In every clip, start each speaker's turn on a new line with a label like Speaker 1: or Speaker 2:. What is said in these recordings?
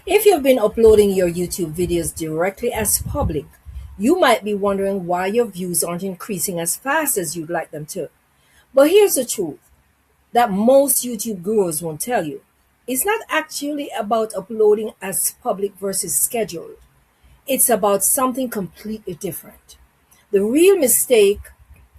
Speaker 1: If you've been uploading your YouTube videos directly as public, you might be wondering why your views aren't increasing as fast as you'd like them to. But here's the truth that most YouTube gurus won't tell you. It's not actually about uploading as public versus scheduled. It's about something completely different. The real mistake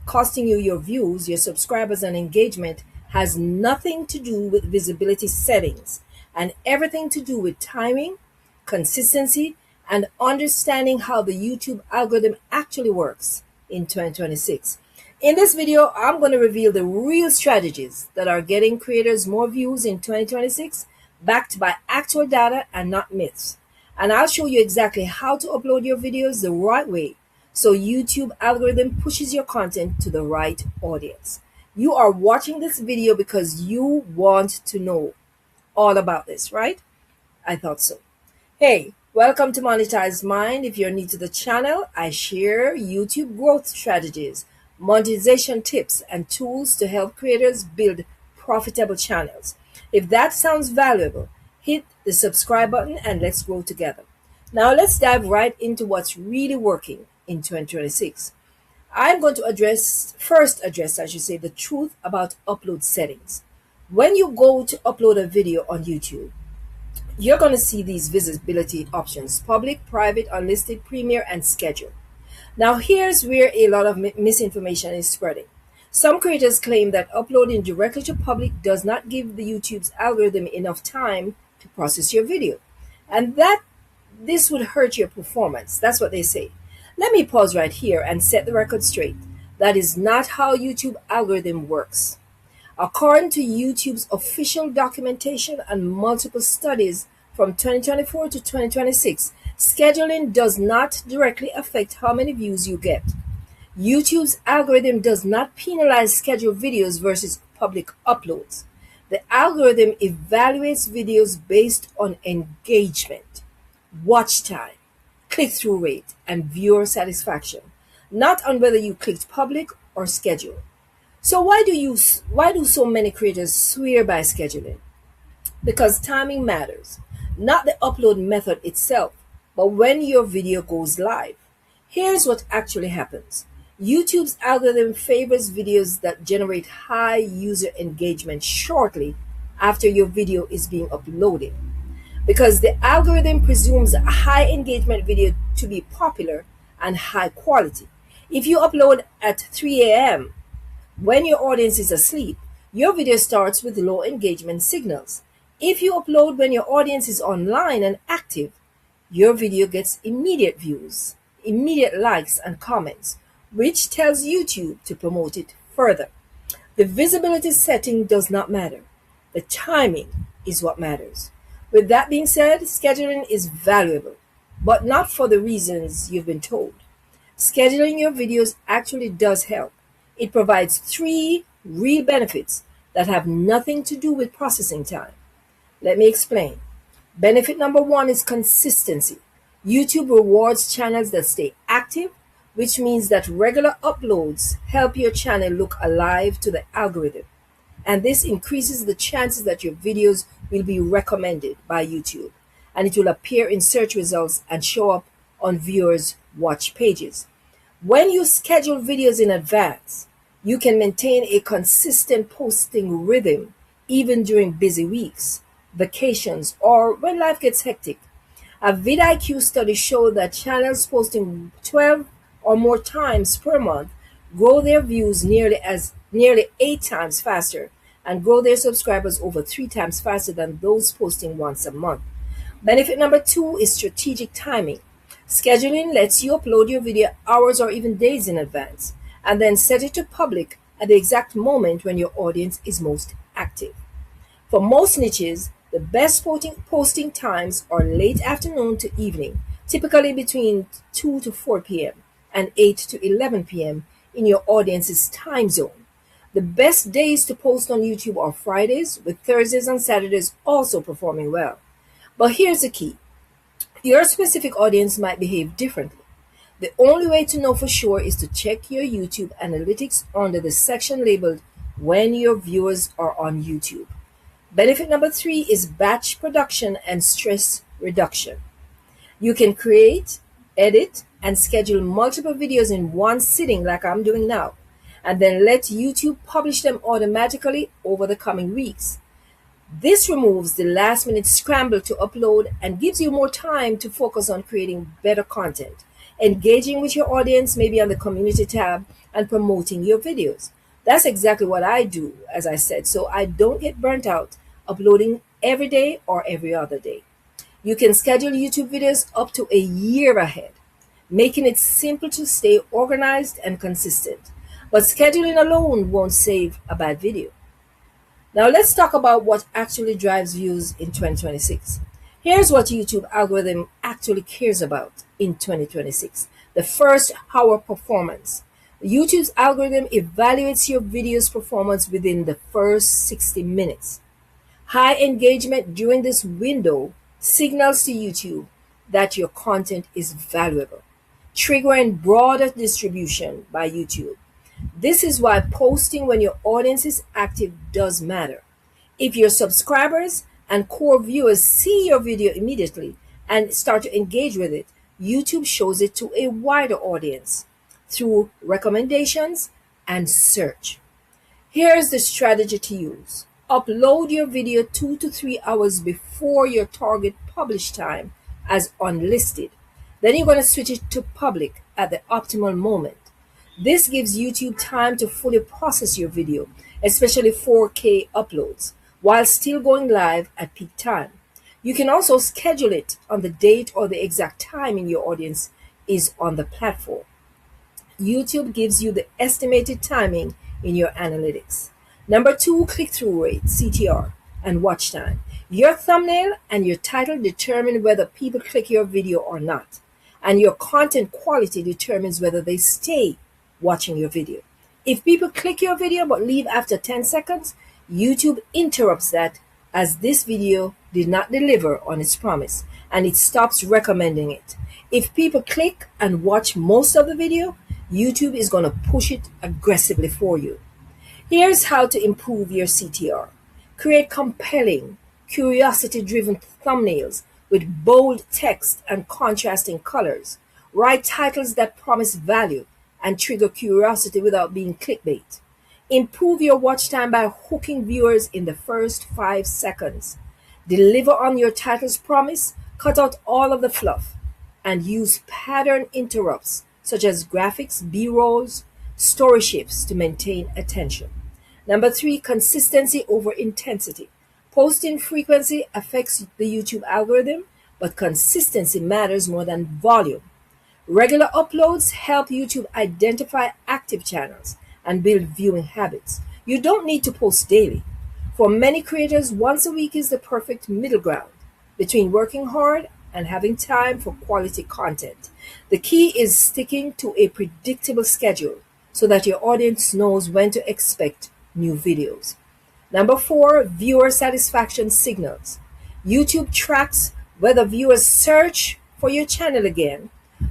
Speaker 1: costing you your views, your subscribers, and engagement has nothing to do with visibility settings and everything to do with timing, consistency, and understanding how the YouTube algorithm actually works in 2026. In this video, I'm going to reveal the real strategies that are getting creators more views in 2026, backed by actual data and not myths. And I'll show you exactly how to upload your videos the right way so YouTube algorithm pushes your content to the right audience. You are watching this video because you want to know all about this, right? I thought so. Hey, welcome to Monetize Mind. If you're new to the channel, I share YouTube growth strategies, monetization tips, and tools to help creators build profitable channels. If that sounds valuable, hit the subscribe button and let's grow together. Now let's dive right into what's really working in 2026. I'm going to first address, I should say, the truth about upload settings. When you go to upload a video on YouTube, you're going to see these visibility options: public, private, unlisted, premiere, and schedule. Now, here's where a lot of misinformation is spreading. Some creators claim that uploading directly to public does not give the YouTube's algorithm enough time to process your video, and that this would hurt your performance. That's what they say. Let me pause right here and set the record straight. That is not how YouTube algorithm works. According to YouTube's official documentation and multiple studies from 2024 to 2026, scheduling does not directly affect how many views you get. YouTube's algorithm does not penalize scheduled videos versus public uploads. The algorithm evaluates videos based on engagement, watch time, click-through rate, and viewer satisfaction, not on whether you clicked public or schedule. So why do so many creators swear by scheduling? Because timing matters, not the upload method itself, but when your video goes live. Here's what actually happens. YouTube's algorithm favors videos that generate high user engagement shortly after your video is being uploaded, because the algorithm presumes a high engagement video to be popular and high quality. If you upload at 3 a.m., when your audience is asleep, your video starts with low engagement signals. If you upload when your audience is online and active, your video gets immediate views, immediate likes and comments, which tells YouTube to promote it further. The visibility setting does not matter. The timing is what matters. With that being said, scheduling is valuable, but not for the reasons you've been told. Scheduling your videos actually does help. It provides three real benefits that have nothing to do with processing time. Let me explain. Benefit number one is consistency. YouTube rewards channels that stay active, which means that regular uploads help your channel look alive to the algorithm. And this increases the chances that your videos will be recommended by YouTube, and it will appear in search results and show up on viewers' watch pages. When you schedule videos in advance, you can maintain a consistent posting rhythm even during busy weeks, vacations, or when life gets hectic. A vidIQ study showed that channels posting 12 or more times per month grow their views nearly 8 times faster and grow their subscribers over 3 times faster than those posting once a month. Benefit number two is strategic timing. Scheduling lets you upload your video hours or even days in advance, and then set it to public at the exact moment when your audience is most active. For most niches, the best posting times are late afternoon to evening, typically between 2 to 4 p.m. and 8 to 11 p.m. in your audience's time zone. The best days to post on YouTube are Fridays, with Thursdays and Saturdays also performing well. But here's the key. Your specific audience might behave differently. The only way to know for sure is to check your YouTube analytics under the section labeled "When Your Viewers Are on YouTube." Benefit number three is batch production and stress reduction. You can create, edit, and schedule multiple videos in one sitting like I'm doing now, and then let YouTube publish them automatically over the coming weeks. This removes the last minute scramble to upload and gives you more time to focus on creating better content, engaging with your audience, maybe on the community tab, and promoting your videos. That's exactly what I do, as I said, so I don't get burnt out uploading every day or every other day. You can schedule YouTube videos up to a year ahead, making it simple to stay organized and consistent. But scheduling alone won't save a bad video. Now let's talk about what actually drives views in 2026. Here's what YouTube algorithm actually cares about in 2026. The first hour performance. YouTube's algorithm evaluates your video's performance within the first 60 minutes. High engagement during this window signals to YouTube that your content is valuable, triggering broader distribution by YouTube. This is why posting when your audience is active does matter. If your subscribers and core viewers see your video immediately and start to engage with it, YouTube shows it to a wider audience through recommendations and search. Here's the strategy to use. Upload your video 2 to 3 hours before your target publish time as unlisted. Then you're going to switch it to public at the optimal moment. This gives YouTube time to fully process your video, especially 4K uploads, while still going live at peak time. You can also schedule it on the date or the exact time in your audience is on the platform. YouTube gives you the estimated timing in your analytics. Number 2, click-through rate, CTR, and watch time. Your thumbnail and your title determine whether people click your video or not, and your content quality determines whether they stay watching your video. If people click your video but leave after 10 seconds, YouTube interrupts that as this video did not deliver on its promise, and it stops recommending it. If people click and watch most of the video, YouTube is going to push it aggressively for you. Here's how to improve your CTR. Create compelling, curiosity-driven thumbnails with bold text and contrasting colors. Write titles that promise value and trigger curiosity without being clickbait. Improve your watch time by hooking viewers in the first 5 seconds. Deliver on your title's promise, cut out all of the fluff, and use pattern interrupts such as graphics, B-rolls, story shifts to maintain attention. Number 3, consistency over intensity. Posting frequency affects the YouTube algorithm, but consistency matters more than volume. Regular uploads help YouTube identify active channels and build viewing habits. You don't need to post daily. For many creators, once a week is the perfect middle ground between working hard and having time for quality content. The key is sticking to a predictable schedule so that your audience knows when to expect new videos. Number 4, viewer satisfaction signals. YouTube tracks whether viewers search for your channel again,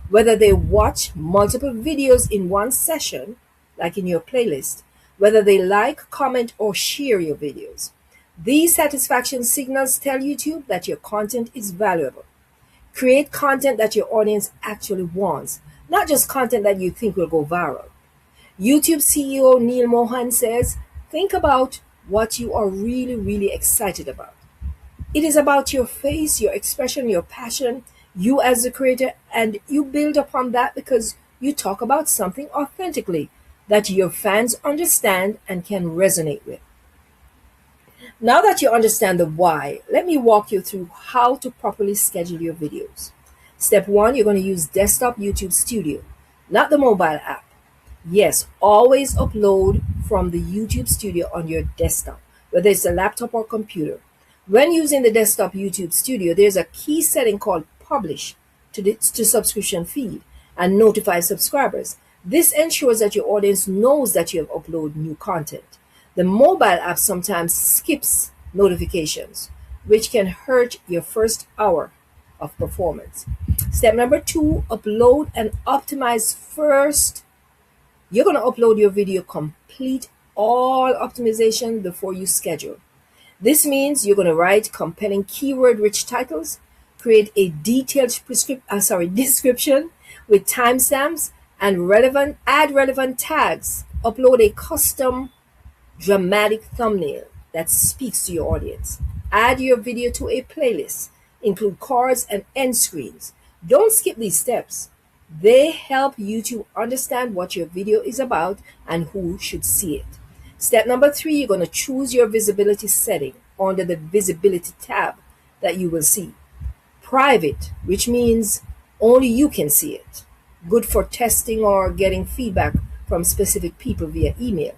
Speaker 1: whether they watch multiple videos in one session, like in your playlist, whether they like, comment, or share your videos. These satisfaction signals tell YouTube that your content is valuable. Create content that your audience actually wants, not just content that you think will go viral. YouTube CEO Neil Mohan says, think about what you are really excited about. It is about your face, your expression, your passion, you as the creator, and you build upon that because you talk about something authentically that your fans understand and can resonate with. Now that you understand the why, let me walk you through how to properly schedule your videos. Step 1, you're going to use desktop YouTube Studio, not the mobile app. Yes, always upload from the YouTube Studio on your desktop, whether it's a laptop or computer. When using the desktop YouTube Studio, there's a key setting called Publish to subscription feed and notify subscribers. This ensures that your audience knows that you have uploaded new content. The mobile app sometimes skips notifications, which can hurt your first hour of performance. Step number 2, upload and optimize first. You're going to upload your video, complete all optimization before you schedule. This means you're going to write compelling keyword-rich titles, Create a detailed description with timestamps and add relevant tags. Upload a custom dramatic thumbnail that speaks to your audience. Add your video to a playlist. Include cards and end screens. Don't skip these steps. They help YouTube understand what your video is about and who should see it. Step number 3, you're going to choose your visibility setting under the visibility tab that you will see. Private, which means only you can see it. Good for testing or getting feedback from specific people via email.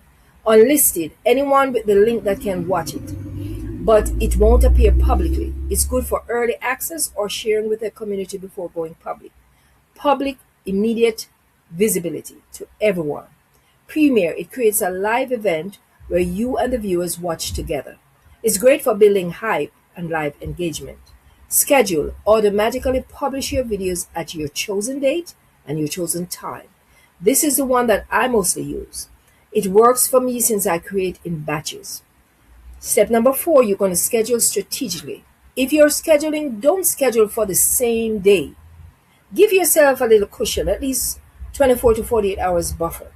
Speaker 1: Unlisted, anyone with the link that can watch it, but it won't appear publicly. It's good for early access or sharing with a community before going public. Public, immediate visibility to everyone. Premiere, it creates a live event where you and the viewers watch together. It's great for building hype and live engagement. Schedule, automatically publish your videos at your chosen date and your chosen time. This is the one that I mostly use. It works for me since I create in batches. Step number 4, you're going to schedule strategically. If you're scheduling, don't schedule for the same day. Give yourself a little cushion, at least 24 to 48 hours buffer.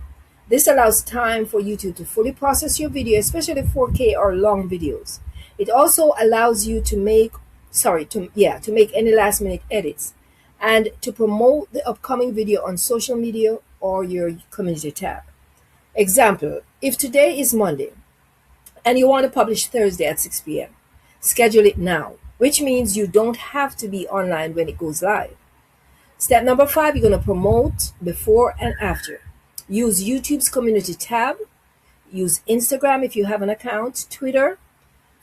Speaker 1: This allows time for YouTube to fully process your video, especially 4K or long videos. It also allows you to make any last minute edits and to promote the upcoming video on social media or your community tab. Example, if today is Monday and you want to publish Thursday at 6 p.m., schedule it now, which means you don't have to be online when it goes live. Step number 5, you're going to promote before and after. Use YouTube's community tab. Use Instagram if you have an account, Twitter,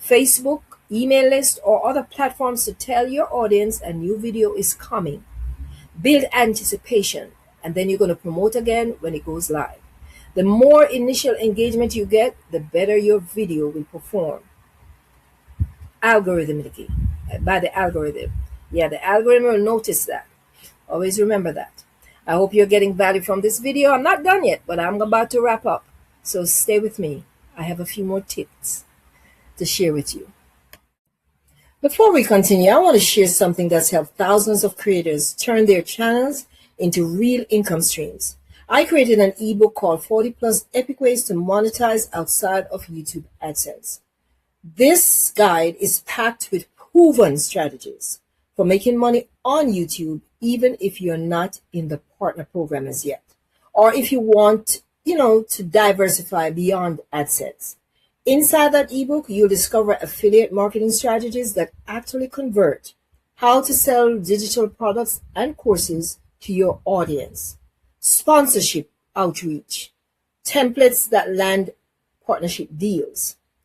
Speaker 1: Facebook, email list, or other platforms to tell your audience a new video is coming. Build anticipation, and then you're going to promote again when it goes live. The more initial engagement you get, the better your video will perform. Algorithmically, by the algorithm. Yeah, the algorithm will notice that. Always remember that. I hope you're getting value from this video. I'm not done yet, but I'm about to wrap up. So stay with me. I have a few more tips to share with you. Before we continue, I want to share something that's helped thousands of creators turn their channels into real income streams. I created an ebook called 40 Plus Epic Ways to Monetize Outside of YouTube AdSense. This guide is packed with proven strategies for making money on YouTube, even if you're not in the partner program as yet, or if you want, to diversify beyond AdSense. Inside that ebook, you'll discover affiliate marketing strategies that actually convert, how to sell digital products and courses to your audience, sponsorship outreach, templates that land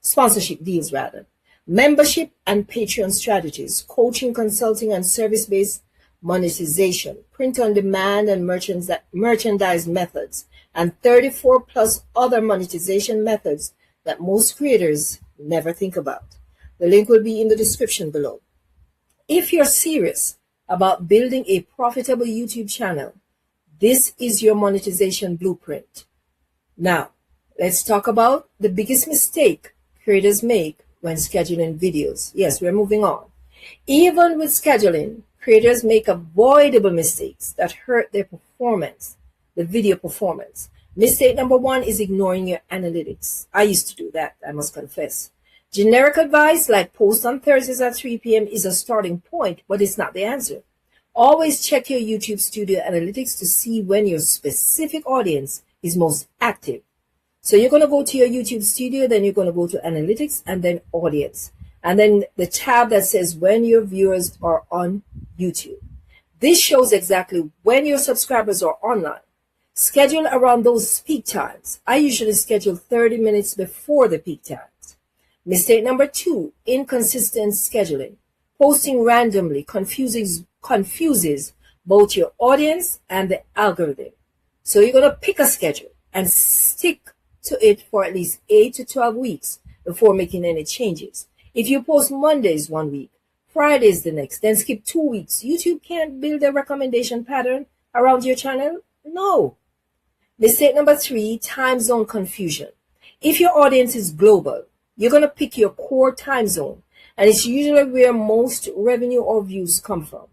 Speaker 1: sponsorship deals rather, membership and Patreon strategies, coaching, consulting, and service-based monetization, print-on-demand and merchandise methods, and 34 plus other monetization methods that most creators never think about. The link will be in the description below. If you're serious about building a profitable YouTube channel, this is your monetization blueprint. Now, let's talk about the biggest mistake creators make when scheduling videos. Yes, we're moving on. Even with scheduling, creators make avoidable mistakes that hurt their performance, the video performance. Mistake number 1 is ignoring your analytics. I used to do that, I must confess. Generic advice like post on Thursdays at 3 p.m. is a starting point, but it's not the answer. Always check your YouTube Studio analytics to see when your specific audience is most active. So you're going to go to your YouTube Studio, then you're going to go to analytics and then audience. And then the tab that says when your viewers are on YouTube. This shows exactly when your subscribers are online. Schedule around those peak times. I usually schedule 30 minutes before the peak times. Mistake number 2, inconsistent scheduling. Posting randomly confuses both your audience and the algorithm. So you're going to pick a schedule and stick to it for at least 8 to 12 weeks before making any changes. If you post Mondays 1 week, Fridays the next, then skip 2 weeks, YouTube can't build a recommendation pattern around your channel? No. Mistake number 3, time zone confusion. If your audience is global, you're going to pick your core time zone and it's usually where most revenue or views come from,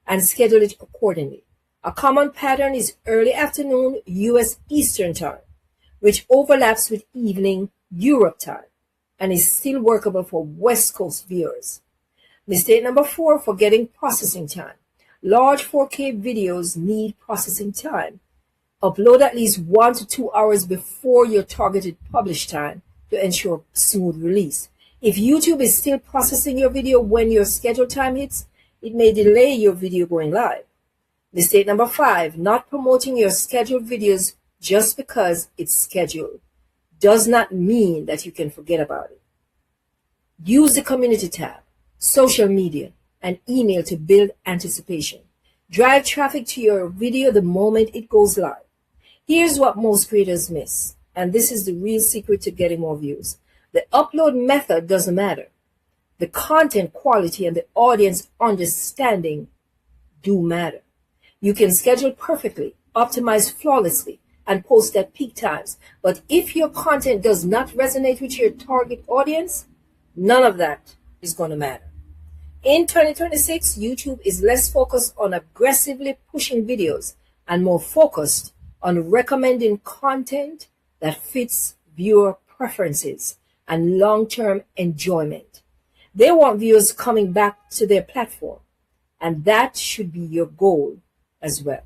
Speaker 1: and schedule it accordingly. A common pattern is early afternoon US Eastern Time, which overlaps with evening Europe time and is still workable for West Coast viewers. Mistake number 4, forgetting processing time. Large 4K videos need processing time. Upload at least 1 to 2 hours before your targeted publish time to ensure smooth release. If YouTube is still processing your video when your scheduled time hits, it may delay your video going live. Mistake number 5, not promoting your scheduled videos just because it's scheduled does not mean that you can forget about it. Use the community tab, social media, and email to build anticipation. Drive traffic to your video the moment it goes live. Here's what most creators miss, and this is the real secret to getting more views. The upload method doesn't matter. The content quality and the audience understanding do matter. You can schedule perfectly, optimize flawlessly, and post at peak times. But if your content does not resonate with your target audience, none of that is going to matter. In 2026, YouTube is less focused on aggressively pushing videos and more focused on recommending content that fits viewer preferences and long-term enjoyment. They want viewers coming back to their platform, and that should be your goal as well.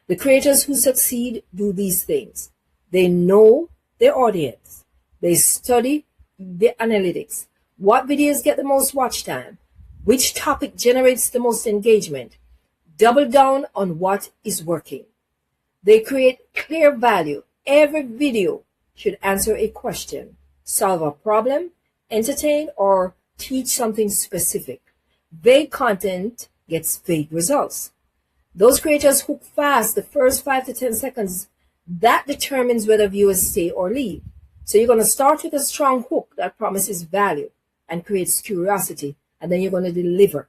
Speaker 1: The creators who succeed do these things. They know their audience. They study the analytics. What videos get the most watch time? Which topic generates the most engagement? Double down on what is working. They create clear value. Every video should answer a question, solve a problem, entertain, or teach something specific. Vague content gets vague results. Those creators hook fast the first 5 to 10 seconds. That determines whether viewers stay or leave. So you're going to start with a strong hook that promises value and creates curiosity, and then you're going to deliver.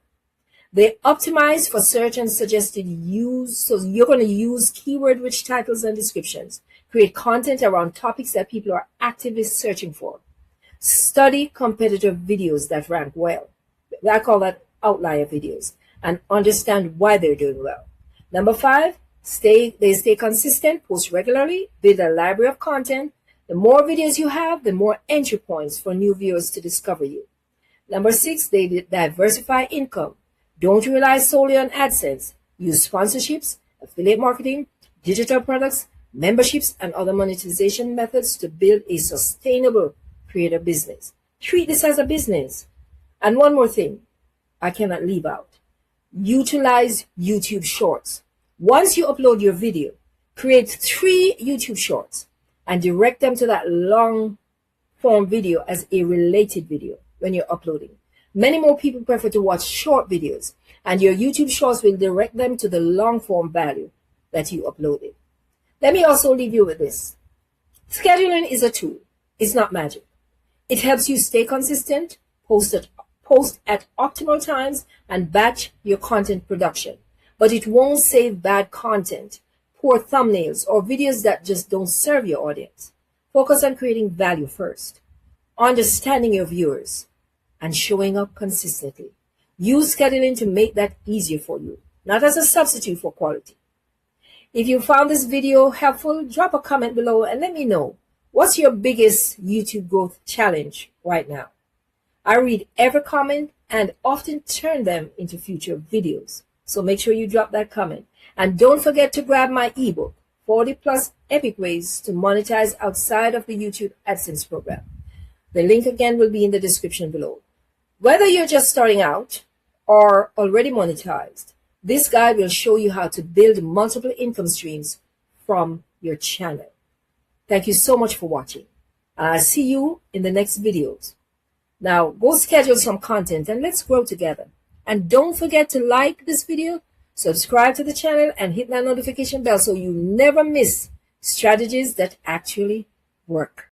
Speaker 1: They optimize for search and suggested use. So you're going to use keyword-rich titles and descriptions. Create content around topics that people are actively searching for. Study competitive videos that rank well. I call that outlier videos, and understand why they're doing well. Number 5, they stay consistent, post regularly, build a library of content. The more videos you have, the more entry points for new viewers to discover you. Number 6, they diversify income. Don't rely solely on AdSense. Use sponsorships, affiliate marketing, digital products, memberships, and other monetization methods to build a sustainable creator business. Treat this as a business. And one more thing I cannot leave out. Utilize YouTube Shorts. Once you upload your video, create 3 YouTube Shorts and direct them to that long form video as a related video when you're uploading. Many more people prefer to watch short videos, and your YouTube Shorts will direct them to the long form value that you uploaded. Let me also leave you with this. Scheduling is a tool. It's not magic. It helps you stay consistent, post at optimal times, and batch your content production. But it won't save bad content, poor thumbnails, or videos that just don't serve your audience. Focus on creating value first, understanding your viewers, and showing up consistently. Use scheduling to make that easier for you, not as a substitute for quality. If you found this video helpful, drop a comment below and let me know, what's your biggest YouTube growth challenge right now? I read every comment and often turn them into future videos. So make sure you drop that comment. And don't forget to grab my ebook, 40 plus epic ways to monetize outside of the YouTube AdSense program. The link again will be in the description below. Whether you're just starting out or already monetized, this guide will show you how to build multiple income streams from your channel. Thank you so much for watching. I'll see you in the next videos. Now go schedule some content and let's grow together. And don't forget to like this video, subscribe to the channel, and hit that notification bell so you never miss strategies that actually work.